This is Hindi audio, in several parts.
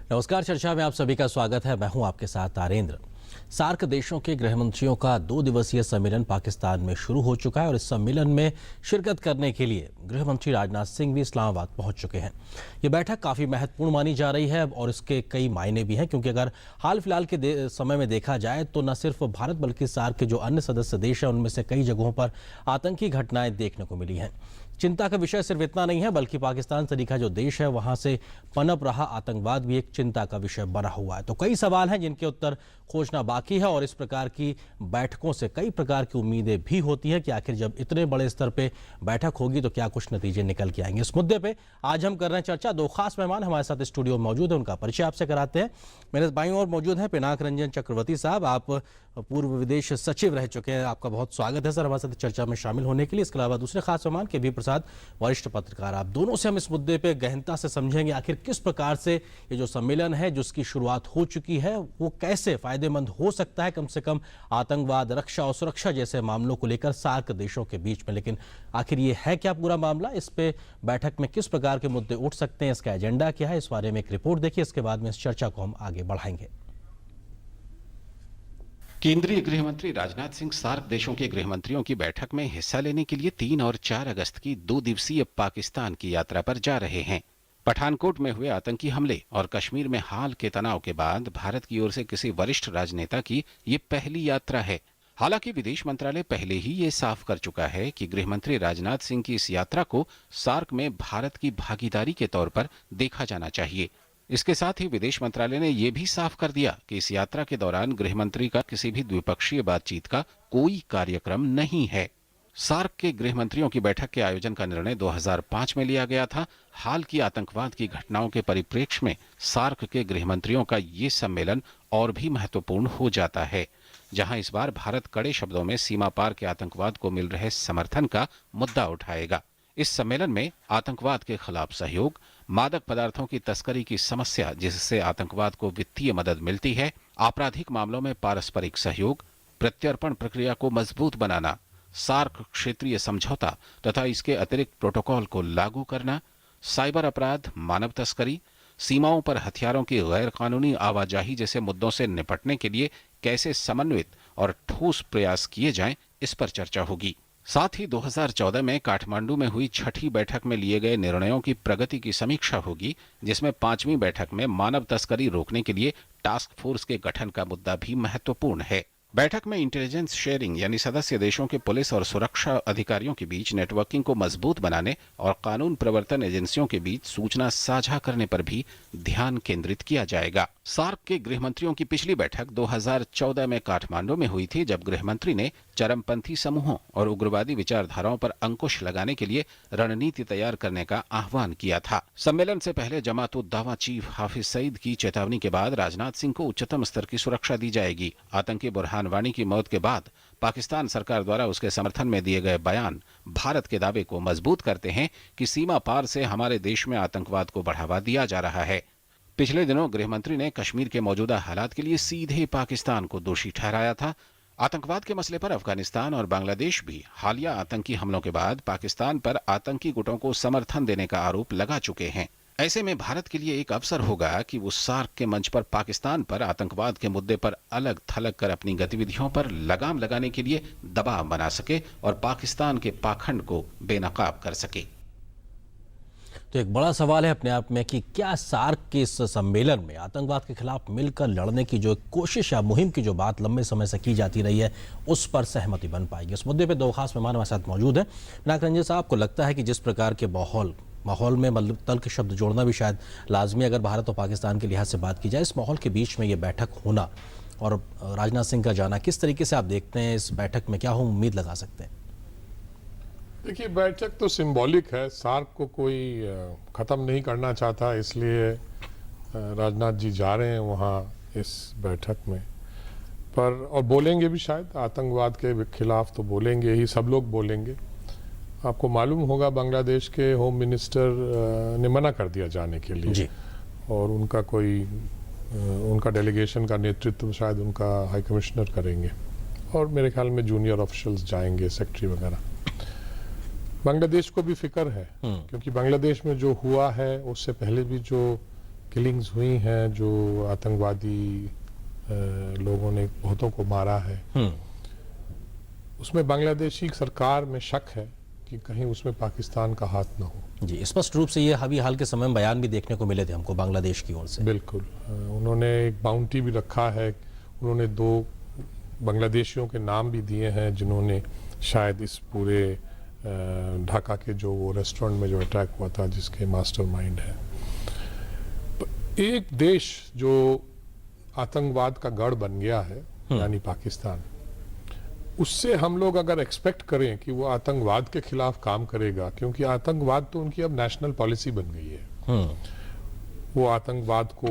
नमस्कार। चर्चा में आप सभी का स्वागत है। मैं हूं आपके साथ तारेंद्र। सार्क देशों के गृह मंत्रियों का 2 दिवसीय सम्मेलन पाकिस्तान में शुरू हो चुका है और इस सम्मेलन में शिरकत करने के लिए गृह मंत्री राजनाथ सिंह भी इस्लामाबाद पहुंच चुके हैं। ये बैठक काफी महत्वपूर्ण मानी जा रही है और इसके कई मायने भी हैं, क्योंकि अगर हाल फिलहाल के समय में देखा जाए तो न सिर्फ भारत बल्कि सार्क के जो अन्य सदस्य देश हैं उनमें से कई जगहों पर आतंकी घटनाएं देखने को मिली हैं। चिंता का विषय सिर्फ इतना नहीं है, बल्कि पाकिस्तान से दिखा जो देश है वहां से पनप रहा आतंकवाद भी एक चिंता का विषय बना हुआ है। तो कई सवाल हैं जिनके उत्तर खोजना बाकी है और इस प्रकार की बैठकों से कई प्रकार की उम्मीदें भी होती है कि आखिर जब इतने बड़े स्तर पे बैठक होगी तो क्या कुछ नतीजे निकल के आएंगे। इस मुद्दे पे आज हम कर रहे हैं चर्चा। 2 खास मेहमान हमारे साथ स्टूडियो में मौजूद है, उनका परिचय आपसे कराते हैं। मेरे बाईं ओर मौजूद है पिनाक रंजन चक्रवर्ती साहब। आप पूर्व विदेश सचिव रह चुके हैं। आपका बहुत स्वागत है सर हमारे साथ चर्चा में शामिल होने के लिए। इसके अलावा दूसरे खास मेहमान के बी प्रसाद, वरिष्ठ पत्रकार। आप दोनों से हम इस मुद्दे पे गहनता से समझेंगे आखिर किस प्रकार से ये जो सम्मेलन है जिसकी शुरुआत हो चुकी है वो कैसे फायदेमंद हो सकता है, कम से कम आतंकवाद, रक्षा और सुरक्षा जैसे मामलों को लेकर सार्क देशों के बीच में। लेकिन आखिर ये है क्या पूरा मामला, इस पे बैठक में किस प्रकार के मुद्दे उठ सकते हैं, इसका एजेंडा क्या है, इस बारे में एक रिपोर्ट देखिए। इसके बाद में इस चर्चा को हम आगे बढ़ाएंगे। केंद्रीय गृह मंत्री राजनाथ सिंह सार्क देशों के गृह मंत्रियों की बैठक में हिस्सा लेने के लिए 3 और 4 अगस्त की 2 दिवसीय पाकिस्तान की यात्रा पर जा रहे हैं। पठानकोट में हुए आतंकी हमले और कश्मीर में हाल के तनाव के बाद भारत की ओर से किसी वरिष्ठ राजनेता की ये पहली यात्रा है। हालांकि विदेश मंत्रालय पहले ही ये साफ कर चुका है कि गृह मंत्री राजनाथ सिंह की इस यात्रा को सार्क में भारत की भागीदारी के तौर पर देखा जाना चाहिए। इसके साथ ही विदेश मंत्रालय ने यह भी साफ कर दिया कि इस यात्रा के दौरान गृह मंत्री का किसी भी द्विपक्षीय बातचीत का कोई कार्यक्रम नहीं है। सार्क के गृह मंत्रियों की बैठक के आयोजन का निर्णय 2005 में लिया गया था। हाल की आतंकवाद की घटनाओं के परिप्रेक्ष्य में सार्क के गृह मंत्रियों का ये सम्मेलन और भी महत्वपूर्ण हो जाता है, जहां इस बार भारत कड़े शब्दों में सीमा पार के आतंकवाद को मिल रहे समर्थन का मुद्दा उठाएगा। इस सम्मेलन में आतंकवाद के खिलाफ सहयोग, मादक पदार्थों की तस्करी की समस्या जिससे आतंकवाद को वित्तीय मदद मिलती है, आपराधिक मामलों में पारस्परिक सहयोग, प्रत्यर्पण प्रक्रिया को मजबूत बनाना, सार्क क्षेत्रीय समझौता तथा इसके अतिरिक्त प्रोटोकॉल को लागू करना, साइबर अपराध, मानव तस्करी, सीमाओं पर हथियारों की गैर कानूनी आवाजाही जैसे मुद्दों से निपटने के लिए कैसे समन्वित और ठोस प्रयास किए जाएं, इस पर चर्चा होगी। साथ ही 2014 में काठमांडू में हुई 6ठी बैठक में लिए गए निर्णयों की प्रगति की समीक्षा होगी, जिसमें 5वीं बैठक में मानव तस्करी रोकने के लिए टास्क फोर्स के गठन का मुद्दा भी महत्वपूर्ण है। बैठक में इंटेलिजेंस शेयरिंग यानी सदस्य देशों के पुलिस और सुरक्षा अधिकारियों के बीच नेटवर्किंग को मजबूत बनाने और कानून प्रवर्तन एजेंसियों के बीच सूचना साझा करने पर भी ध्यान केंद्रित किया जाएगा। सार्क के गृह मंत्रियों की पिछली बैठक 2014 में काठमांडू में हुई थी, जब गृह मंत्री ने चरमपंथी समूहों और उग्रवादी विचारधाराओं पर अंकुश लगाने के लिए रणनीति तैयार करने का आह्वान किया था। सम्मेलन से पहले जमात उद दावा चीफ हाफिज सईद की चेतावनी के बाद राजनाथ सिंह को उच्चतम स्तर की सुरक्षा दी जाएगी। आतंकी बुरहान वानी की मौत के बाद पाकिस्तान सरकार द्वारा उसके समर्थन में दिए गए बयान भारत के दावे को मजबूत करते हैं कि सीमा पार से हमारे देश में आतंकवाद को बढ़ावा दिया जा रहा है। पिछले दिनों गृह मंत्री ने कश्मीर के मौजूदा हालात के लिए सीधे पाकिस्तान को दोषी ठहराया था। आतंकवाद के मसले पर अफगानिस्तान और बांग्लादेश भी हालिया आतंकी हमलों के बाद पाकिस्तान पर आतंकी गुटों को समर्थन देने का आरोप लगा चुके हैं। ऐसे में भारत के लिए एक अवसर होगा कि वो सार्क के मंच पर पाकिस्तान पर आतंकवाद के मुद्दे पर अलग थलग कर अपनी गतिविधियों पर लगाम लगाने के लिए दबाव बना सके और पाकिस्तान के पाखंड को बेनकाब कर सके। तो एक बड़ा सवाल है अपने आप में कि क्या सार्क के इस सम्मेलन में आतंकवाद के खिलाफ मिलकर लड़ने की जो कोशिश या मुहिम की जो बात लंबे समय से की जाती रही है उस पर सहमति बन पाएगी। इस मुद्दे पे 2 खास मेहमान हमारे साथ मौजूद हैं। पिनाक रंजन साहब, आपको लगता है कि जिस प्रकार के माहौल में मतलब तल्ख शब्द जोड़ना भी शायद लाजमी अगर भारत और पाकिस्तान के लिहाज से बात की जाए, इस माहौल के बीच में ये बैठक होना और राजनाथ सिंह का जाना, किस तरीके से आप देखते हैं इस बैठक में क्या हम उम्मीद लगा सकते हैं? देखिए, बैठक तो सिंबॉलिक है। सार्क को कोई ख़त्म नहीं करना चाहता, इसलिए राजनाथ जी जा रहे हैं वहाँ इस बैठक में। पर और बोलेंगे भी, शायद आतंकवाद के खिलाफ तो बोलेंगे ही, सब लोग बोलेंगे। आपको मालूम होगा बांग्लादेश के होम मिनिस्टर ने मना कर दिया जाने के लिए जी। और उनका डेलीगेशन का नेतृत्व शायद उनका हाई कमिश्नर करेंगे और मेरे ख्याल में जूनियर ऑफिशियल्स जाएंगे, सेक्रेटरी वगैरह। बांग्लादेश को भी फिक्र है, क्योंकि बांग्लादेश में जो हुआ है उससे पहले भी जो किलिंग्स हुई हैं, जो आतंकवादी लोगों ने बहुतों को मारा है, उसमें बांग्लादेशी सरकार में शक है कि कहीं उसमें पाकिस्तान का हाथ न हो। जी, स्पष्ट रूप से ये अभी हाल के समय में बयान भी देखने को मिले थे हमको बांग्लादेश की ओर से। बिल्कुल, उन्होंने एक बाउंटी भी रखा है। उन्होंने 2 बांग्लादेशियों के नाम भी दिए हैं जिन्होंने शायद इस पूरे ढाका के जो वो रेस्टोरेंट में जो अटैक हुआ था जिसके मास्टरमाइंड है। एक देश जो आतंकवाद का गढ़ बन गया है यानी पाकिस्तान, उससे हम लोग अगर एक्सपेक्ट करें कि वो आतंकवाद के खिलाफ काम करेगा, क्योंकि आतंकवाद तो उनकी अब नेशनल पॉलिसी बन गई है। वो आतंकवाद को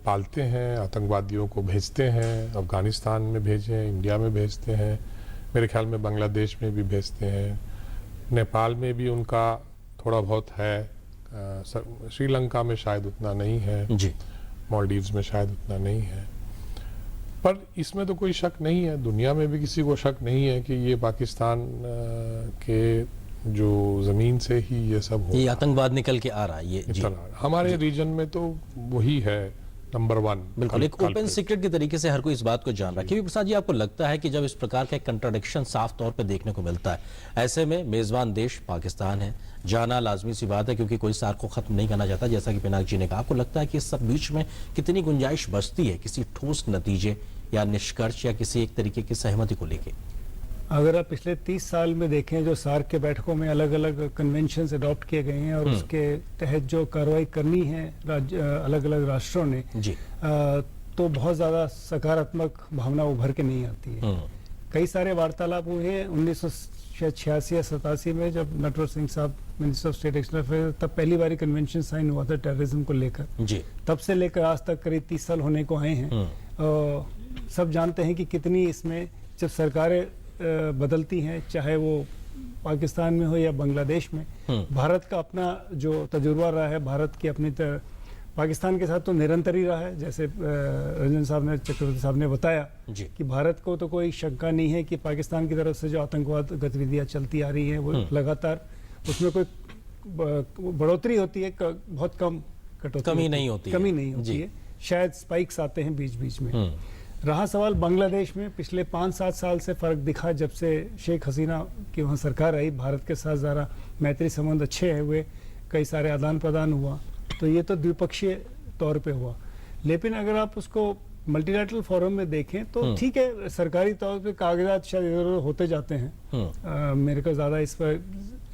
पालते हैं, आतंकवादियों को भेजते हैं, अफगानिस्तान में भेजे, इंडिया में भेजते हैं, मेरे ख्याल में बांग्लादेश में भी भेजते हैं, नेपाल में भी उनका थोड़ा बहुत है, श्रीलंका में शायद उतना नहीं है जी, मालदीव्स में शायद उतना नहीं है। पर इसमें तो कोई शक नहीं है, दुनिया में भी किसी को शक नहीं है कि ये पाकिस्तान के जो जमीन से ही ये सब हो, ये आतंकवाद निकल के आ रहा है ये। जी, हमारे रीजन में तो वही है नंबर 1। बिल्कुल, एक ओपन सीक्रेट के तरीके से हर कोई इस बात को जान रहा है। क्योंकि प्रसाद जी, आपको लगता है कि जब इस प्रकार का एक कंट्राडिक्शन साफ तौर पे देखने को मिलता है, ऐसे में मेजबान देश पाकिस्तान है, जाना लाजमी सी बात है, क्योंकि कोई सार्क को खत्म नहीं करना चाहता, जैसा कि पिनाक जी ने कहा। आपको लगता है कि इस सब बीच में कितनी गुंजाइश बचती है किसी ठोस नतीजे या निष्कर्ष या किसी एक तरीके की सहमति को लेके? अगर आप पिछले 30 साल में देखें, जो सार्क के बैठकों में अलग अलग कन्वेंशन अडॉप्ट किए गए हैं और उसके तहत जो कार्रवाई करनी है अलग अलग राष्ट्रों ने जी, तो बहुत ज़्यादा सकारात्मक भावना उभर के नहीं आती है। कई सारे वार्तालाप हुए हैं 1986 या 87 में, जब नटवर सिंह साहब minister of state external affairs, तब पहली बार कन्वेंशन साइन हुआ था टेररिज्म को लेकर। जी, तब से लेकर आज तक करीब 30 साल होने को आए हैं। सब जानते हैं कि कितनी इसमें जब सरकारें बदलती हैं, चाहे वो पाकिस्तान में हो या बांग्लादेश में, भारत का अपना जो तजुर्बा रहा है, भारत की अपनी पाकिस्तान के साथ तो निरंतर ही रहा है। जैसे रंजन साहब ने, चक्रवर्ती साहब ने बताया कि भारत को तो कोई शंका नहीं है कि पाकिस्तान की तरफ से जो आतंकवाद गतिविधियां चलती आ रही हैं वो लगातार, उसमें कोई बढ़ोतरी होती है, बहुत कम कमी नहीं होती है, शायद स्पाइक्स आते हैं बीच बीच में। रहा सवाल बांग्लादेश में, पिछले 5-7 साल से फर्क दिखा जब से शेख हसीना की वहाँ सरकार आई, भारत के साथ ज़रा मैत्री संबंध अच्छे हुए, कई सारे आदान प्रदान हुआ, तो ये तो द्विपक्षीय तौर पे हुआ। लेकिन अगर आप उसको मल्टीलैटरल फोरम में देखें तो ठीक है, सरकारी तौर पे कागजात शायद इधर उधर होते जाते हैं, मेरे को ज़्यादा इस पर,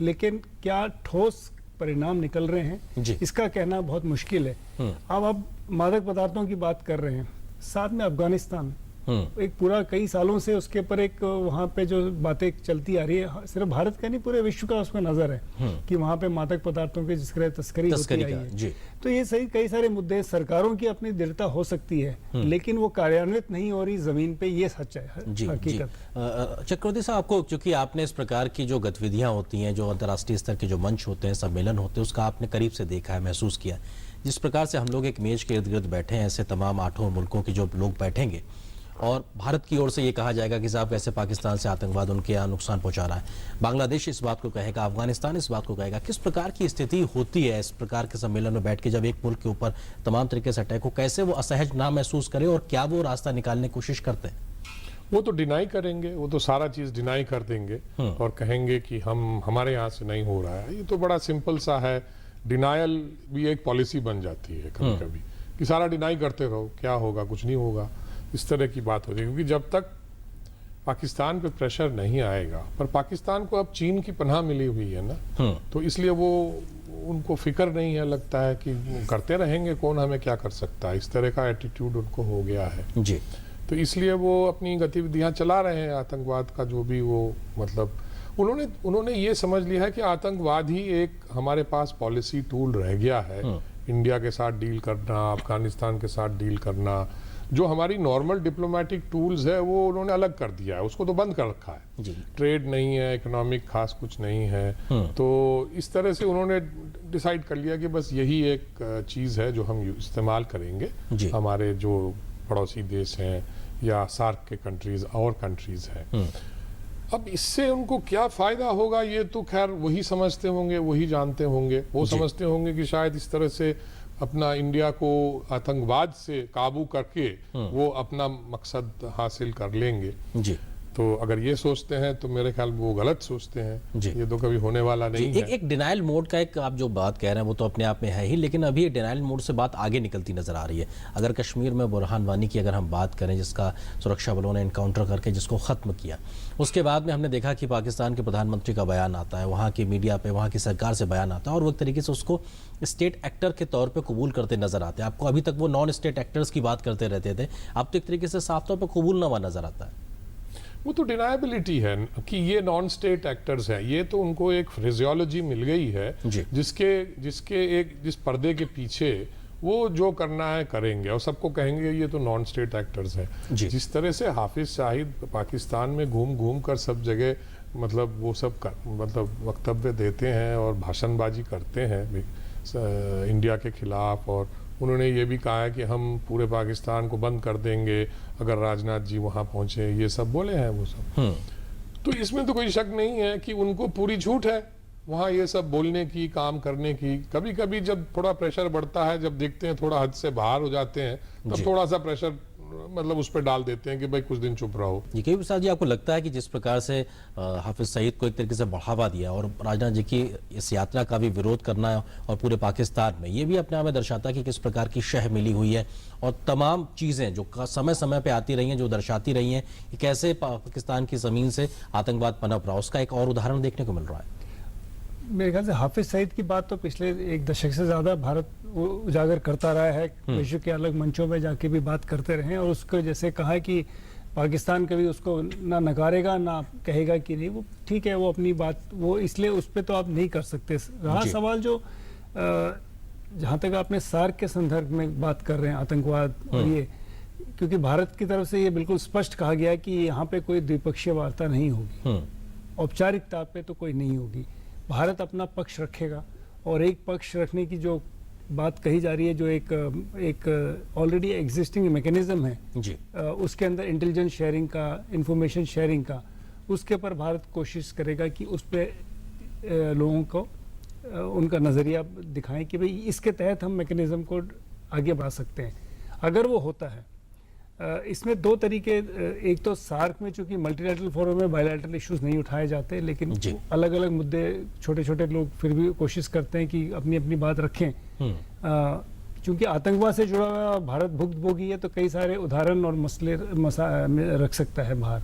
लेकिन क्या ठोस परिणाम निकल रहे हैं इसका कहना बहुत मुश्किल है। अब आप मादक पदार्थों की बात कर रहे हैं, साथ में अफगानिस्तान एक पूरा कई सालों से उसके ऊपर एक वहाँ पे जो बातें चलती आ रही है, सिर्फ भारत का नहीं पूरे विश्व का उसमें नजर है कि वहाँ पे मादक पदार्थों की जिसके तस्करी होती आई है। तो ये सही, कई सारे मुद्दे, सरकारों की अपनी दृढ़ता हो सकती है लेकिन वो कार्यान्वित नहीं हो रही जमीन पे, ये सच है हकीकत। चक्रवर्ती साहब, आपको चूंकि आपने इस प्रकार की जो गतिविधियां होती हैं, जो अंतर्राष्ट्रीय स्तर के जो मंच होते हैं, सम्मेलन होते हैं, उसका आपने करीब से देखा है, महसूस किया, जिस प्रकार से हम लोग एक मेज के इर्द गिर्द बैठे हैं, ऐसे तमाम 8 मुल्कों के जो लोग बैठेंगे और भारत की ओर से ये कहा जाएगा कि साहब कैसे पाकिस्तान से आतंकवाद उनके यहाँ नुकसान पहुंचा रहा है, बांग्लादेश इस बात को कहेगा, अफगानिस्तान इस बात को कहेगा। किस प्रकार की स्थिति होती है इस प्रकार के सम्मेलन में बैठ के, जब एक मुल्क के ऊपर तमाम तरीके से अटैक हो, कैसे वो असहज ना महसूस करे और क्या वो रास्ता निकालने की कोशिश करते हैं? वो तो डिनाई करेंगे, वो तो सारा चीज डिनाई कर देंगे और कहेंगे कि हमारे यहाँ से नहीं हो रहा है। ये तो बड़ा सिंपल सा है, डिनायल भी एक पॉलिसी बन जाती है कभी कभी कि सारा डिनाई करते रहो, क्या होगा, कुछ नहीं होगा, इस तरह की बात होती है। क्योंकि जब तक पाकिस्तान पे प्रेशर नहीं आएगा, पर पाकिस्तान को अब चीन की पनाह मिली हुई है ना, तो इसलिए वो उनको फिक्र नहीं है, लगता है कि करते रहेंगे, कौन हमें क्या कर सकता है, इस तरह का एटीट्यूड उनको हो गया है जी। तो इसलिए वो अपनी गतिविधियां चला रहे हैं, आतंकवाद का जो भी वो मतलब उन्होंने ये समझ लिया है कि आतंकवाद ही एक हमारे पास पॉलिसी टूल रह गया है। इंडिया के साथ डील करना, अफगानिस्तान के साथ डील करना, जो हमारी नॉर्मल डिप्लोमेटिक टूल्स है वो उन्होंने अलग कर दिया है, उसको तो बंद कर रखा है जी। ट्रेड नहीं है, इकोनॉमिक खास कुछ नहीं है, तो इस तरह से उन्होंने डिसाइड कर लिया कि बस यही एक चीज़ है जो हम इस्तेमाल करेंगे। हमारे जो पड़ोसी देश हैं या सार्क के कंट्रीज और कंट्रीज हैं, अब इससे उनको क्या फायदा होगा ये तो खैर वही समझते होंगे, वही जानते होंगे। वो समझते होंगे कि शायद इस तरह से अपना इंडिया को आतंकवाद से काबू करके वो अपना मकसद हासिल कर लेंगे। जी तो अगर ये सोचते हैं तो मेरे ख्याल में वो गलत सोचते हैं। जी। ये तो कभी होने वाला नहीं जी, है। एक डिनाइल मोड का एक आप जो बात कह रहे हैं वो तो अपने आप में है ही, लेकिन अभी डिनाइल मोड से बात आगे निकलती नजर आ रही है। अगर कश्मीर में बुरहान वानी की अगर हम बात करें, जिसका सुरक्षा बलों ने इनकाउंटर करके जिसको ख़त्म किया, उसके बाद में हमने देखा कि पाकिस्तान के प्रधानमंत्री का बयान आता है, वहाँ की मीडिया पे वहाँ की सरकार से बयान आता है और वो एक तरीके से उसको स्टेट एक्टर के तौर पे कबूल करते नजर आते हैं। आपको अभी तक वो नॉन स्टेट एक्टर्स की बात करते रहते थे, अब तो एक तरीके से साफ तौर पर कबूलनामा नजर आता है। वो तो डिनायबिलिटी है कि ये नॉन स्टेट एक्टर्स हैं। ये तो उनको एक फ्रेजियोलॉजी मिल गई है जी। जिस पर्दे के पीछे वो जो करना है करेंगे और सबको कहेंगे ये तो नॉन स्टेट एक्टर्स हैं। जी। जिस तरह से हाफिज शाहिद पाकिस्तान में घूम घूम कर सब जगह मतलब वो सब मतलब वक्तव्य देते हैं और भाषणबाजी करते हैं इंडिया के खिलाफ, और उन्होंने ये भी कहा है कि हम पूरे पाकिस्तान को बंद कर देंगे अगर राजनाथ जी वहाँ पहुँचे, ये सब बोले हैं वो सब। तो इसमें तो कोई शक नहीं है कि उनको पूरी छूट है वहाँ ये सब बोलने की, काम करने की। कभी कभी जब थोड़ा प्रेशर बढ़ता है, जब देखते हैं थोड़ा हद से बाहर हो जाते हैं, तब थोड़ा सा प्रेशर मतलब उस पर डाल देते हैं कि भाई कुछ दिन चुप रहो। जी के प्रसाद जी, आपको लगता है कि जिस प्रकार से हाफिज सईद को एक तरीके से बढ़ावा दिया और राजनाथ जी की इस यात्रा का भी विरोध करना है और पूरे पाकिस्तान में, ये भी अपने आप में दर्शाता है कि किस प्रकार की शह मिली हुई है और तमाम चीज़ें जो समय समय पे आती रही हैं, जो दर्शाती रही हैं कि कैसे पाकिस्तान की ज़मीन से आतंकवाद पनप रहा, उसका एक और उदाहरण देखने को मिल रहा है। मेरे ख्याल से हाफिज सईद की बात तो पिछले एक दशक से ज़्यादा भारत उजागर करता रहा है, विश्व के अलग मंचों में जाके भी बात करते रहे और उसको जैसे कहा है कि पाकिस्तान कभी उसको ना नकारेगा ना कहेगा कि नहीं, वो ठीक है, वो अपनी बात, वो इसलिए उस पर तो आप नहीं कर सकते। रहा सवाल जो जहाँ तक आपने सार्क के संदर्भ में बात कर रहे हैं आतंकवाद और ये, क्योंकि भारत की तरफ से ये बिल्कुल स्पष्ट कहा गया कि यहाँ पे कोई द्विपक्षीय वार्ता नहीं होगी, औपचारिकता पे तो कोई नहीं होगी। भारत अपना पक्ष रखेगा और एक पक्ष रखने की जो बात कही जा रही है, जो एक ऑलरेडी एग्जिस्टिंग मैकेनिज्म है जी, उसके अंदर इंटेलिजेंस शेयरिंग का, इंफॉर्मेशन शेयरिंग का, उसके ऊपर भारत कोशिश करेगा कि उस पर लोगों को उनका नज़रिया दिखाएं कि भाई इसके तहत हम मैकेनिज्म को आगे बढ़ा सकते हैं। अगर वो होता है, इसमें दो तरीके, एक तो सार्क में चूंकि मल्टीलैटरल फोरम में बायलैटरल इश्यूज नहीं उठाए जाते, लेकिन अलग अलग मुद्दे छोटे छोटे लोग फिर भी कोशिश करते हैं कि अपनी अपनी बात रखें। चूंकि आतंकवाद से जुड़ा हुआ भारत भुक्तभोगी है, तो कई सारे उदाहरण और मसले रख सकता है बाहर।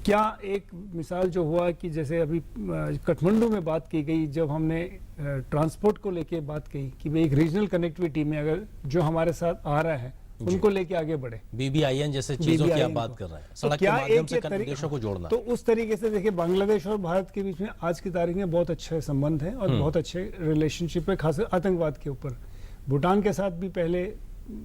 क्या एक मिसाल जो हुआ कि जैसे अभी काठमांडू में बात की गई, जब हमने ट्रांसपोर्ट को लेके बात कही कि भाई एक रीजनल कनेक्टिविटी में अगर जो हमारे साथ आ रहा है उनको लेके आगे बढ़े, BBIN जैसे चीजों की आप बात कर रहे हैं, सड़क के माध्यम से देशों को जोड़ना। तो उस तरीके से देखिए, बांग्लादेश और भारत के बीच में आज की तारीख में बहुत अच्छे संबंध हैं और बहुत अच्छे रिलेशनशिप है, खासकर आतंकवाद के ऊपर। भूटान के साथ भी पहले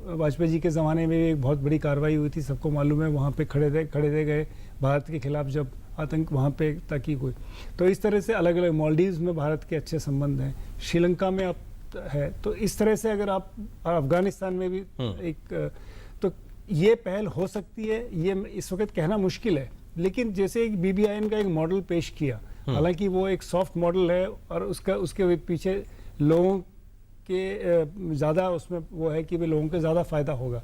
वाजपेयी जी के ज़माने में एक बहुत बड़ी कार्रवाई हुई थी, सबको मालूम है, वहाँ पे खड़े रह गए भारत के खिलाफ जब आतंक वहाँ पे ताकीद हुई। तो इस तरह से अलग अलग, मालदीव्स में भारत के अच्छे संबंध हैं, श्रीलंका में अब है। तो इस तरह से अगर आप अफगानिस्तान में भी एक, तो ये पहल हो सकती है, ये इस वक्त कहना मुश्किल है। लेकिन जैसे एक BBIN का एक मॉडल पेश किया, हालांकि वो एक सॉफ्ट मॉडल है और उसके पीछे लोगों के ज़्यादा उसमें वो है कि लोगों को ज़्यादा फायदा होगा।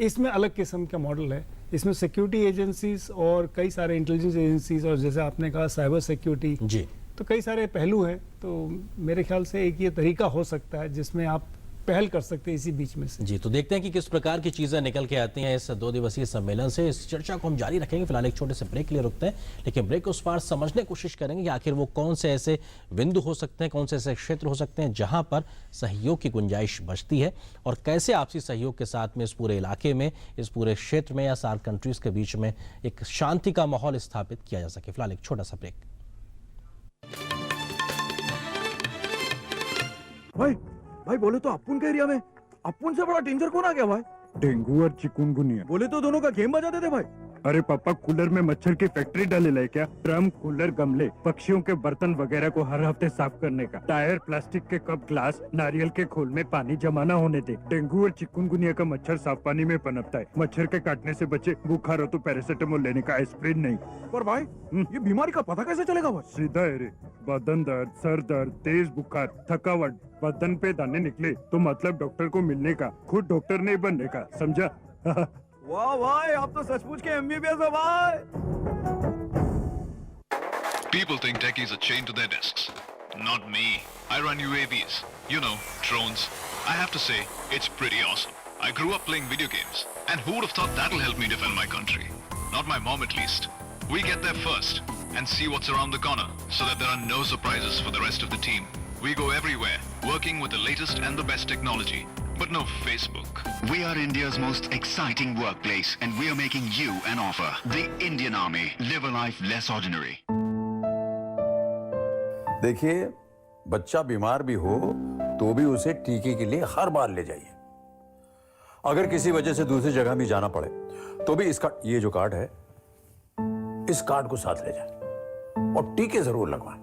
इसमें अलग किस्म का मॉडल है, इसमें सिक्योरिटी एजेंसीज और कई सारे इंटेलिजेंस एजेंसीज और जैसे आपने कहा साइबर सिक्योरिटी जी, तो कई सारे पहलू हैं। तो मेरे ख्याल से एक ये तरीका हो सकता है जिसमें आप पहल कर सकते हैं इसी बीच में से। जी, तो देखते हैं कि किस प्रकार की चीज़ें निकल के आती हैं इस 2 दिवसीय सम्मेलन से। इस चर्चा को हम जारी रखेंगे। फिलहाल एक छोटे से ब्रेक के लिए रुकते हैं, लेकिन ब्रेक के उस पार समझने की कोशिश करेंगे कि आखिर वो कौन से ऐसे बिंदु हो सकते हैं, कौन से ऐसे क्षेत्र हो सकते हैं जहां पर सहयोग की गुंजाइश बचती है और कैसे आपसी सहयोग के साथ में इस पूरे इलाके में, इस पूरे क्षेत्र में या सार्क कंट्रीज के बीच में एक शांति का माहौल स्थापित किया जा सके। फिलहाल एक छोटा सा ब्रेक। भाई बोले तो अपुन के एरिया में अपुन से बड़ा डेंजर कौन आ गया भाई? डेंगू और चिकुनगुनिया। बोले तो दोनों का गेम बजाते थे भाई। अरे पापा, कूलर में मच्छर की फैक्ट्री डाले है क्या? ड्रम, कूलर, गमले, पक्षियों के बर्तन वगैरह को हर हफ्ते साफ करने का। टायर, प्लास्टिक के कप, ग्लास, नारियल के खोल में पानी जमा न होने दे। डेंगू और चिकनगुनिया का मच्छर साफ पानी में पनपता है। मच्छर के काटने से बचे। बुखार हो तो पैरासीटामोल लेने का, एस्प्रिन नहीं। पर भाई ये बीमारी का पता कैसे चलेगा भाई? सीधा है रे। बदन दर्द, सर दर्द, तेज बुखार, थकावट, बदन पे दाने निकले तो मतलब डॉक्टर को मिलने का, खुद डॉक्टर नहीं बनने का, समझा? वाह भाई, आप तो सचमुच के एमबीबीएस हो भाई। People think techies are chained to their desks. Not me. I run UAVs. You know, drones. I have to say, it's pretty awesome. I grew up playing video games. And who would have thought that'll help me defend my country? Not my mom at least. We get there first and see what's around the corner so that there are no surprises for the rest of the team. We go everywhere, working with the latest and the best technology. But no Facebook. We are India's most exciting workplace and we are making you an offer. The Indian Army. Live a life less ordinary. देखिए, बच्चा बीमार भी हो तो भी उसे टीके के लिए हर बार ले जाइए। अगर किसी वजह से दूसरी जगह भी जाना पड़े तो भी इसका ये जो कार्ड है, इस कार्ड को साथ ले जाए और टीके जरूर लगवाएं।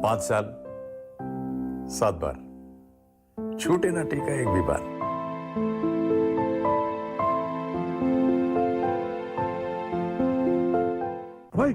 5 साल 7 बार, छूटे ना टीका एक भी बार। भाई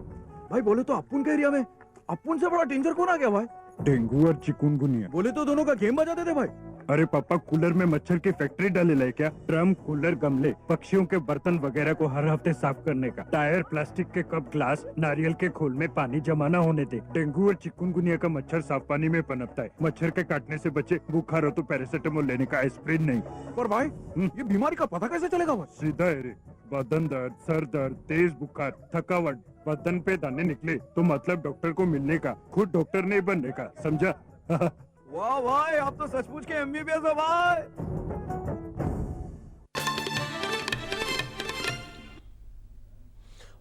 भाई बोले तो अपुन के एरिया में अपुन से बड़ा डेंजर कौन आ गया भाई? डेंगू और चिकनगुनिया। बोले तो दोनों का गेम बजाते थे भाई। अरे पापा, कूलर में मच्छर की फैक्ट्री डाले है क्या? ड्रम, कूलर, गमले, पक्षियों के बर्तन वगैरह को हर हफ्ते साफ करने का। टायर, प्लास्टिक के कप, ग्लास, नारियल के खोल में पानी जमा न होने दे। डेंगू और चिकनगुनिया का मच्छर साफ पानी में पनपता है। मच्छर के काटने से बचे। बुखार हो तो पैरासीटामोल लेने का, एस्प्रिन नहीं। पर भाई ये बीमारी का पता कैसे चलेगा भाई? सीधा है रे। बदन दर्द, सर दर्द, तेज बुखार, थकावट, बदन पे दाने निकले तो मतलब डॉक्टर को मिलने का, खुद डॉक्टर नहीं बनने का, समझा? वाह भाई, आप तो सचमुच के एमबीबीएस हो भाई।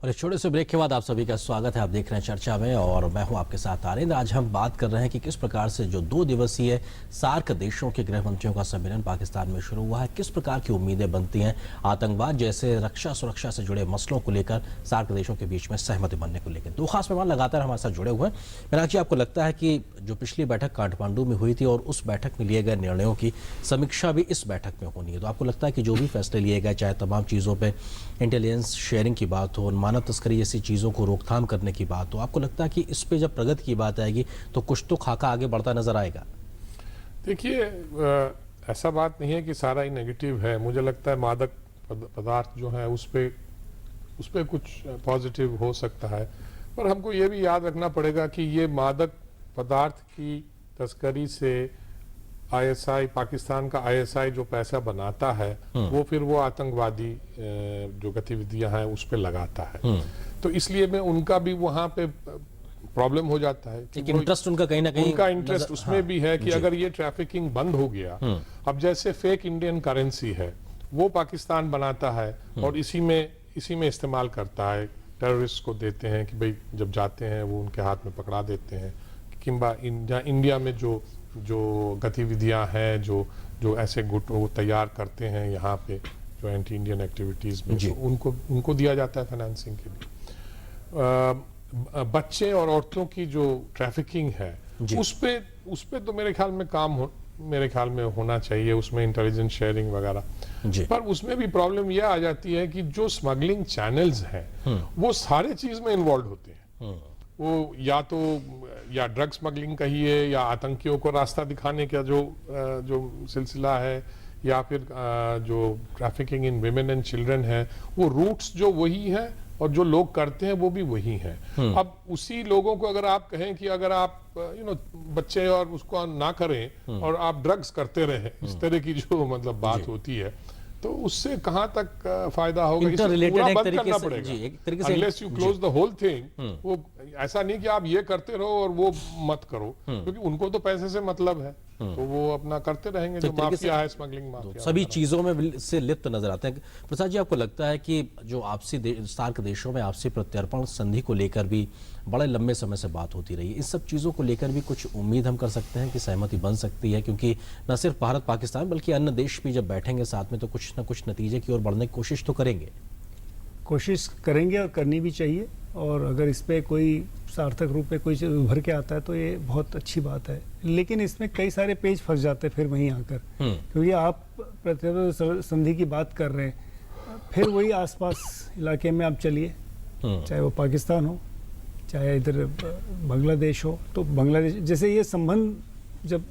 और इस छोटे से ब्रेक के बाद आप सभी का स्वागत है। आप देख रहे हैं चर्चा में और मैं हूं आपके साथ आनंद। आज हम बात कर रहे हैं कि किस प्रकार से जो 2 दिवसीय सार्क देशों के गृह मंत्रियों का सम्मेलन पाकिस्तान में शुरू हुआ है, किस प्रकार की उम्मीदें बनती हैं, आतंकवाद जैसे रक्षा सुरक्षा से जुड़े मसलों को लेकर सार्क देशों के बीच में सहमति बनने को लेकर। 2 खास मेहमान लगातार हमारे साथ जुड़े हुए हैं। मीनाक्षी, आपको लगता है कि जो पिछली बैठक काठमांडू में हुई थी और उस बैठक में लिए गए निर्णयों की समीक्षा भी इस बैठक में होनी है, तो आपको लगता है कि जो भी फैसले लिए गए, चाहे तमाम चीज़ों पर इंटेलिजेंस शेयरिंग की बात हो, मानव तस्करी जैसी चीज़ों को रोकथाम करने की बात हो, आपको लगता है कि इस पे जब प्रगति की बात आएगी तो कुछ तो खाका आगे बढ़ता नजर आएगा? देखिए, ऐसा बात नहीं है कि सारा ही नेगेटिव है। मुझे लगता है मादक पदार्थ जो है उस पे कुछ पॉजिटिव हो सकता है, पर हमको ये भी याद रखना पड़ेगा कि ये मादक पदार्थ की तस्करी से आईएसआई, पाकिस्तान का आईएसआई जो पैसा बनाता है वो फिर वो आतंकवादी जो गतिविधियां हैं उस पे लगाता है। तो इसलिए में उनका भी वहां पे प्रॉब्लम हो जाता है। इंटरेस्ट उनका कहीं ना कहीं, उनका इंटरेस्ट उसमें भी है कि अगर ये ट्रैफिकिंग बंद हो गया, अब जैसे फेक इंडियन करेंसी है वो पाकिस्तान बनाता है और इसी में इस्तेमाल करता है, टेररिस्ट को देते हैं कि भाई जब जाते हैं वो उनके हाथ में पकड़ा देते हैं। किंबा इंडिया में जो गतिविधियां हैं, जो ऐसे गुट वो तैयार करते हैं यहाँ पे जो एंटी इंडियन एक्टिविटीज में, तो उनको दिया जाता है फाइनेंसिंग के लिए। बच्चे और औरतों की जो ट्रैफिकिंग है उस पे तो मेरे ख्याल में होना चाहिए, उसमें इंटेलिजेंस शेयरिंग वगैरह। पर उसमें भी प्रॉब्लम यह आ जाती है कि जो स्मगलिंग चैनल्स हैं वो सारे चीज में इन्वॉल्व होते हैं। वो या ड्रग स्मगलिंग कहिए, या आतंकियों को रास्ता दिखाने का जो सिलसिला है, या फिर जो trafficking in women and children है, वो रूट्स जो वही हैं और जो लोग करते हैं वो भी वही हैं। अब उसी लोगों को अगर आप कहें कि अगर आप बच्चे और उसको ना करें और आप ड्रग्स करते रहें, इस तरह की जो मतलब बात होती है, तो उससे कहां तक फायदा होगा? पूरा बंद करना पड़ेगा unless you close the whole thing. वो ऐसा नहीं कि आप ये करते रहो और वो मत करो, क्योंकि उनको तो पैसे से मतलब है, तो वो अपना करते रहेंगे। जो माफिया है, स्मगलिंग माफिया, सभी चीजों में से लिप्त नजर आते हैं। प्रसाद जी, आपको लगता है कि जो आपसी सार्क देशों में आपसी प्रत्यर्पण संधि को लेकर भी बड़े लंबे समय से बात होती रही है, इस सब चीज़ों को लेकर भी कुछ उम्मीद हम कर सकते हैं कि सहमति बन सकती है? क्योंकि न सिर्फ भारत पाकिस्तान बल्कि अन्य देश भी जब बैठेंगे साथ में तो कुछ न कुछ नतीजे की ओर बढ़ने की कोशिश तो करेंगे। कोशिश करेंगे और करनी भी चाहिए, और अगर इस पे कोई सार्थक रूप में कोई चीज़ उभर के आता है तो ये बहुत अच्छी बात है। लेकिन इसमें कई सारे पेज फंस जाते हैं फिर वहीं आकर, क्योंकि आप प्रतिबद्ध संधि की बात कर रहे हैं, फिर वही आसपास इलाके में आप चलिए, चाहे वो पाकिस्तान हो चाहे इधर बांग्लादेश हो, तो बांग्लादेश जैसे ये संबंध जब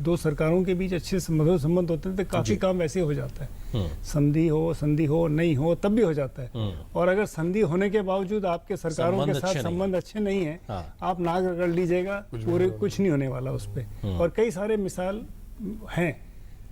दो सरकारों के बीच अच्छे संबंध होते हैं तो काफी काम वैसे हो जाता है। संधि हो नहीं हो तब भी हो जाता है। और अगर संधि होने के बावजूद आपके सरकारों के साथ संबंध अच्छे नहीं है, आप नाक रगड़ लीजिएगा, पूरे कुछ नहीं होने वाला उस पर। और कई सारे मिसाल हैं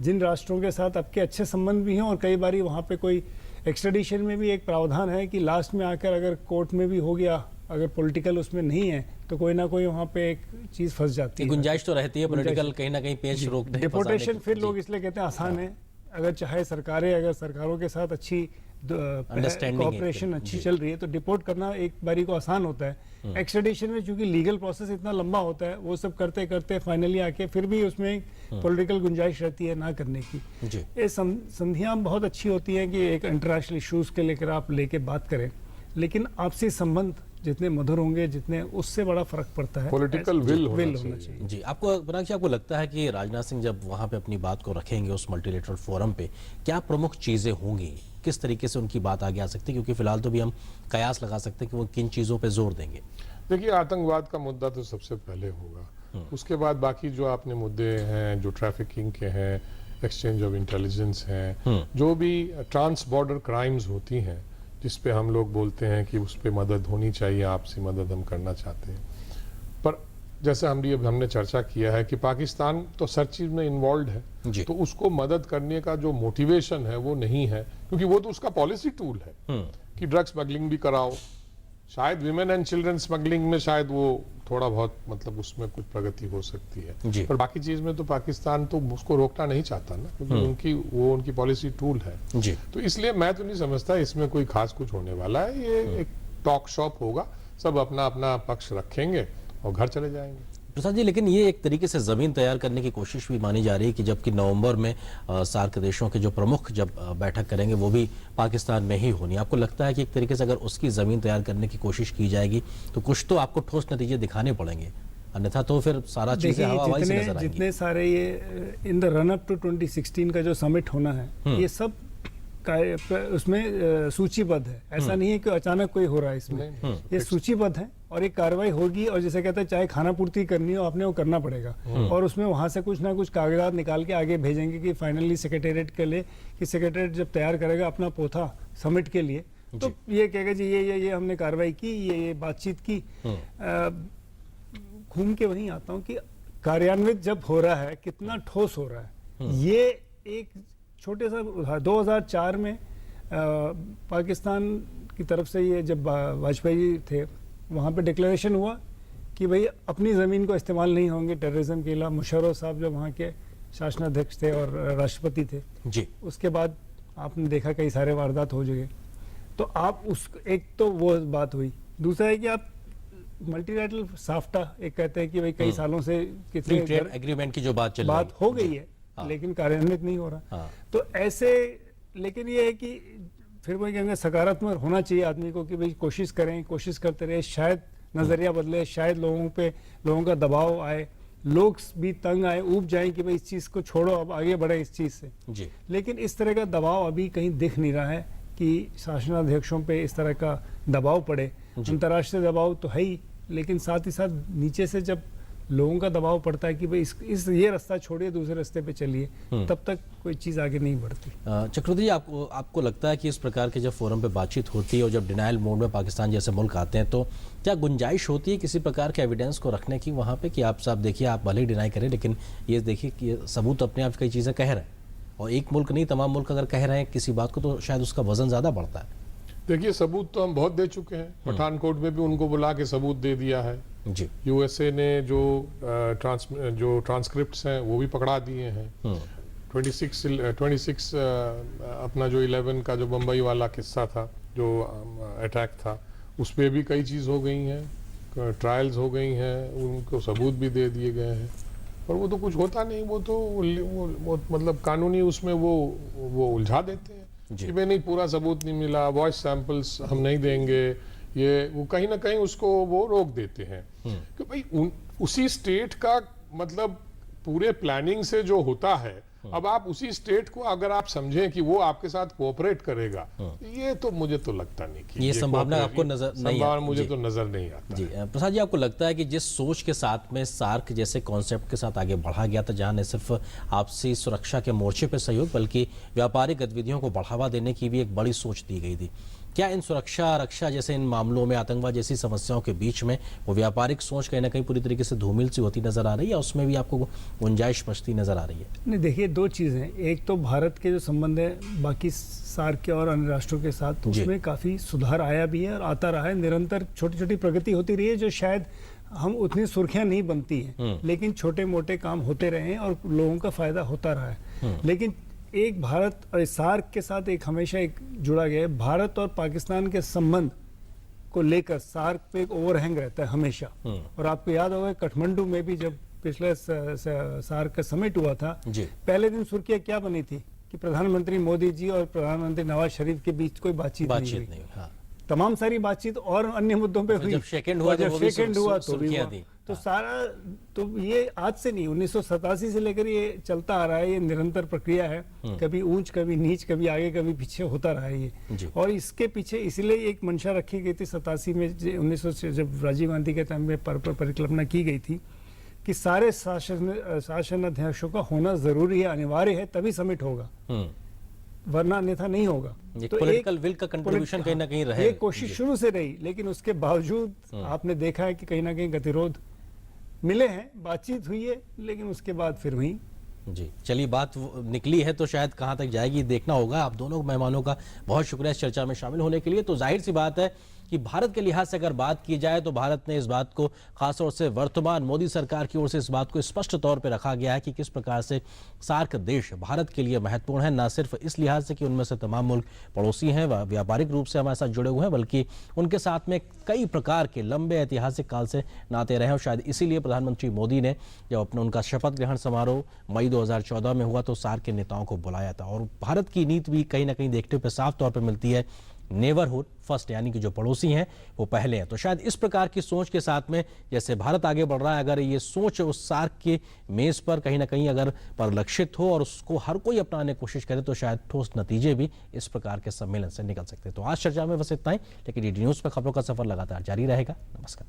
जिन राष्ट्रों के साथ आपके अच्छे संबंध भी हैं, और कई बार वहाँ पे कोई एक्सट्रेडिशन में भी एक प्रावधान है कि लास्ट में आकर अगर कोर्ट में भी हो गया, अगर पॉलिटिकल उसमें नहीं है तो कोई ना कोई वहाँ पे एक चीज फंस जाती है। गुंजाइश तो रहती है पॉलिटिकल कहीं ना कहीं पेच रोक दे। डिपोर्टेशन फिर लोग इसलिए कहते हैं आसान है, अगर चाहे सरकारें अगर सरकारों के साथ अच्छी कोऑपरेशन अच्छी चल रही है तो डिपोर्ट करना एक बारी को आसान होता है। एक्सट्रेडिशन में चूंकि लीगल प्रोसेस इतना लंबा होता है, वो सब करते करते फाइनली आके फिर भी उसमें पॉलिटिकल गुंजाइश रहती है ना करने की। ये संधियां बहुत अच्छी होती हैं कि एक इंटरनेशनल इश्यूज के लेकर आप लेके बात करें, लेकिन आपसी संबंध जितने मधुर होंगे जितने उससे बड़ा फर्क पड़ता है। पॉलिटिकल विल होना चाहिए। जी, आपको लगता है कि राजनाथ सिंह जब वहां पे अपनी बात को रखेंगे उस मल्टीलेटरल फोरम पे, क्या प्रमुख चीजें होंगी, किस तरीके से उनकी बात आगे आ सकती है? क्योंकि फिलहाल तो भी हम कयास लगा सकते हैं कि वो किन चीजों पे जोर देंगे। देखिए, आतंकवाद का मुद्दा तो सबसे पहले होगा, उसके बाद बाकी जो आपने मुद्दे हैं, जो ट्रैफिकिंग के हैं, एक्सचेंज ऑफ इंटेलिजेंस हैं, जो भी ट्रांस बॉर्डर क्राइम्स होती हैं जिस पे हम लोग बोलते हैं कि उस पे मदद होनी चाहिए, आपसी मदद हम करना चाहते हैं। पर जैसे हमने चर्चा किया है कि पाकिस्तान तो हर चीज में इन्वॉल्व है, तो उसको मदद करने का जो मोटिवेशन है वो नहीं है, क्योंकि वो तो उसका पॉलिसी टूल है कि ड्रग स्मगलिंग भी कराओ, शायद विमेन एंड चिल्ड्रन स्मगलिंग में शायद वो थोड़ा बहुत मतलब उसमें कुछ प्रगति हो सकती है, पर बाकी चीज में तो पाकिस्तान तो उसको रोकना नहीं चाहता ना, क्योंकि उनकी पॉलिसी टूल है। तो इसलिए मैं तो नहीं समझता इसमें कोई खास कुछ होने वाला है। ये एक टॉक शॉप होगा, सब अपना अपना पक्ष रखेंगे और घर चले जाएंगे। प्रसाद जी, लेकिन ये एक तरीके से जमीन तैयार करने की कोशिश भी मानी जा रही है कि जबकि नवंबर में सार्क देशों के जो प्रमुख जब बैठक करेंगे वो भी पाकिस्तान में ही होनी। आपको लगता है कि एक तरीके से अगर उसकी जमीन तैयार करने की कोशिश की जाएगी तो कुछ तो आपको ठोस नतीजे दिखाने पड़ेंगे, अन्यथा तो फिर सारा चीजें हवा हवाई से नजर आएंगी। जितने सारे ये in the run up to 2016 का जो समिट होना है, ये सब उसमें सूचीबद्ध है। ऐसा नहीं है कि अचानक कोई हो रहा है इसमें, ये सूचीबद्ध है और एक कार्रवाई होगी। और जैसे कहते हैं चाहे खाना पूर्ति करनी हो आपने वो करना पड़ेगा, और उसमें वहां से कुछ ना कुछ कागजात निकाल के आगे भेजेंगे कि फाइनली सेक्रेटेरिएट के लिए, कि सेक्रेटेरिएट जब तैयार करेगा अपना पोथा समिट के लिए तो ये कहेगा जी ये हमने कार्रवाई की, ये बातचीत की। घूम के वहीं आता हूँ कि कार्यान्वित जब हो रहा है कितना ठोस हो रहा है। ये एक छोटे सा 2004 में पाकिस्तान की तरफ से ये जब वाजपेयी जी थे वहाँ पे डिक्लेरेशन हुआ कि भाई अपनी ज़मीन को इस्तेमाल नहीं होंगे टेररिज्म के खिलाफ। मुशर्रफ साहब जब वहाँ के शासनाध्यक्ष थे और राष्ट्रपति थे जी, उसके बाद आपने देखा कई सारे वारदात हो चुके। तो आप उस एक तो वो बात हुई, दूसरा है कि आप मल्टीलैटरल साफ्टा एक कहते हैं कि भाई कई सालों से कितने ट्रेड एग्रीमेंट की जो बात हो गई है लेकिन कार्यान्वित नहीं हो रहा। तो ऐसे, लेकिन ये है कि फिर वही कहेंगे सकारात्मक होना चाहिए आदमी को कि भाई कोशिश करें, कोशिश करते रहे, शायद नजरिया बदले, शायद लोगों का दबाव आए, लोग भी तंग आए, ऊब जाएं कि भाई इस चीज को छोड़ो, अब आगे बढ़े इस चीज से जी। लेकिन इस तरह का दबाव अभी कहीं दिख नहीं रहा है कि शासनाध्यक्षों पे इस तरह का दबाव पड़े। अंतर्राष्ट्रीय दबाव तो है ही, लेकिन साथ ही साथ नीचे से जब लोगों का दबाव पड़ता है कि भाई ये रास्ता छोड़िए दूसरे रास्ते पे चलिए, तब तक कोई चीज आगे नहीं बढ़ती। चक्रवर्ती जी, आपको लगता है कि इस प्रकार के जब फोरम पे बातचीत होती है और जब डिनायल मोड में पाकिस्तान जैसे मुल्क आते हैं तो क्या गुंजाइश होती है किसी प्रकार के एविडेंस को रखने की वहाँ पे कि आप साहब देखिए, आप भले ही डिनाई करें लेकिन ये देखिए कि सबूत अपने आप कई चीज़ें कह रहे हैं, और एक मुल्क नहीं तमाम मुल्क अगर कह रहे हैं किसी बात को तो शायद उसका वजन ज़्यादा बढ़ता है। देखिए, सबूत तो हम बहुत दे चुके हैं, पठानकोट में भी उनको बुला के सबूत दे दिया है जी। यूएसए ने जो ट्रांसक्रिप्ट्स हैं वो भी पकड़ा दिए हैं। 26 अपना जो 11 का जो बम्बई वाला किस्सा था, जो अटैक था, उस पर भी कई चीज़ हो गई हैं, ट्रायल्स हो गई हैं, उनको सबूत भी दे दिए गए हैं, पर वो तो कुछ होता नहीं। वो तो वो मतलब कानूनी उसमें वो उलझा देते हैं। कि भाई नहीं पूरा सबूत नहीं मिला, वॉइस सैंपल्स हम नहीं देंगे, ये वो कहीं ना कहीं उसको वो रोक देते हैं कि भाई उसी स्टेट का मतलब पूरे प्लानिंग से जो होता है, अब आप उसी स्टेट को अगर आप समझें कि वो आपके साथ कोऑपरेट करेगा, ये तो मुझे तो लगता नहीं कि ये संभावना आपको नजर नहीं संभावना आती। मुझे जी। तो नजर नहीं आता। जी प्रसाद जी, आपको लगता है कि जिस सोच के साथ में सार्क जैसे कॉन्सेप्ट के साथ आगे बढ़ा गया था, जहां न सिर्फ आपसी सुरक्षा के मोर्चे पर सहयोग बल्कि व्यापारिक गतिविधियों को बढ़ावा देने की भी एक बड़ी सोच दी गई थी, क्या इन सुरक्षा रक्षा जैसे इन मामलों में, आतंकवाद जैसी समस्याओं के बीच में वो व्यापारिक सोच कहीं ना कहीं पूरी तरीके से धूमिल सी होती नजर आ रही है, उसमें भी आपको गुंजाइश बचती नजर आ रही है? नहीं, देखिए दो चीज़ें, एक तो भारत के जो संबंध है बाकी सार्क के और अन्य राष्ट्रों के साथ, तो उसमें काफ़ी सुधार आया भी है और आता रहा है, निरंतर छोटी छोटी प्रगति होती रही है, जो शायद हम उतनी सुर्खियां नहीं बनती हैं, लेकिन छोटे मोटे काम होते रहे हैं और लोगों का फायदा होता रहा है। लेकिन एक भारत और सार्क के साथ एक हमेशा एक जुड़ा गया है, भारत और पाकिस्तान के संबंध को लेकर सार्क पे एक ओवरहैंग रहता है हमेशा। और आपको याद होगा काठमांडू में भी जब पिछले सार्क का समिट हुआ था, पहले दिन सुर्खियां क्या बनी थी कि प्रधानमंत्री मोदी जी और प्रधानमंत्री नवाज शरीफ के बीच कोई बातचीत नहीं हुई। हाँ। तमाम सारी बातचीत और अन्य मुद्दों पे हुई, जब सेकंड हुआ तो भी हुआ। तो सारा तो ये आज से नहीं, 1987 से लेकर ये चलता आ रहा है, ये निरंतर प्रक्रिया है, कभी ऊंच कभी नीच, कभी आगे कभी पीछे होता रहा है ये। और इसके पीछे इसलिए एक मंशा रखी गई थी 87 में, 1900 जब राजीव गांधी के टाइम में परिकल्पना की गई थी कि सारे शासन अध्यक्षों का होना जरूरी है, अनिवार्य है, तभी समिट होगा, वरना अन्यथा नहीं होगा। तो पॉलिटिकल विल का कंट्रीब्यूशन कहीं ना कहीं रहे, ये कोशिश शुरू से रही, लेकिन उसके बावजूद आपने देखा है कि कहीं ना कहीं गतिरोध मिले हैं, बातचीत हुई है, लेकिन उसके बाद फिर हुई। जी चलिए, बात निकली है तो शायद कहाँ तक जाएगी देखना होगा। आप दोनों मेहमानों का बहुत शुक्रिया इस चर्चा में शामिल होने के लिए। तो जाहिर सी बात है कि भारत के लिहाज से अगर बात की जाए तो भारत ने इस बात को खासतौर से वर्तमान मोदी सरकार की ओर से इस बात को स्पष्ट तौर पर रखा गया है कि किस प्रकार से सार्क देश भारत के लिए महत्वपूर्ण है, न सिर्फ इस लिहाज से कि उनमें से तमाम मुल्क पड़ोसी हैं, व्यापारिक रूप से हमारे साथ जुड़े हुए हैं, बल्कि उनके साथ में कई प्रकार के लंबे ऐतिहासिक काल से नाते रहे हैं। और शायद इसीलिए प्रधानमंत्री मोदी ने जब उनका शपथ ग्रहण समारोह मई 2014 में हुआ तो सार्क के नेताओं को बुलाया था। और भारत की नीति भी कहीं ना कहीं देखते हुए साफ तौर पर मिलती है, नेबरहुड फर्स्ट, यानी कि जो पड़ोसी हैं वो पहले हैं। तो शायद इस प्रकार की सोच के साथ में जैसे भारत आगे बढ़ रहा है, अगर ये सोच उस सार्क के मेज पर कहीं ना कहीं अगर परिलक्षित हो और उसको हर कोई अपनाने की कोशिश करे तो शायद ठोस नतीजे भी इस प्रकार के सम्मेलन से निकल सकते हैं। तो आज चर्चा में बस इतना ही, लेकिन DD न्यूज़ पर खबरों का सफर लगातार जारी रहेगा। नमस्कार।